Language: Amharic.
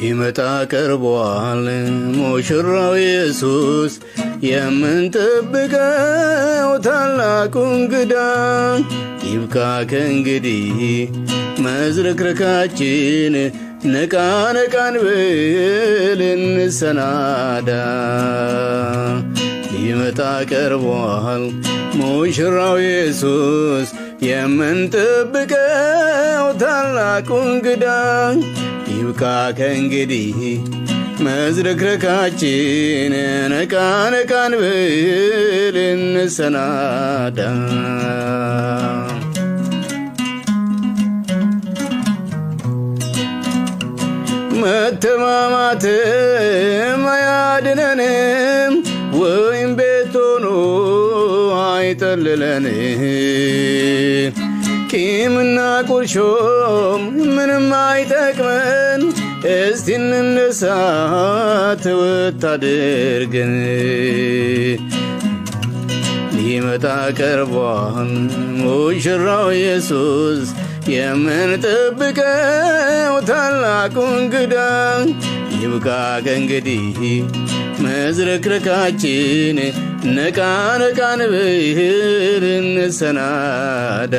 ሊመጣ ቀርቧል ሙሽራው ኢየሱስ የምንጠብቀው ታላቁ እንግዳ ይብቃ ከእንግዲህ መዝረክረካችን ነቃ ነቃ እንበል እንሰናዳ ሊመጣ ቀርቧል ሙሽራው ኢየሱስ የምንጠብቀው ታላቁ እንግዳ ይብቃ ከእንግዲህ መዝረክረካችን ነቃ ነቃ እንበል እንሰናዳ መተማማትም አያድነንም ወይም ቤት ሆኖ አይጠልለንም ቂምና ቁርሾም ምንም አይጠቅመን እስቲ እንነሳ ተወት አድርገን ሊመጣ ቀርቧል ሙሽራው ኢየሱስ የምንጠብቀው ታላቁ እንግዳ ይብቃ ከእንግዲህ መዝረክረካችን ነቃ ነቃ እንበል እንሰናዳ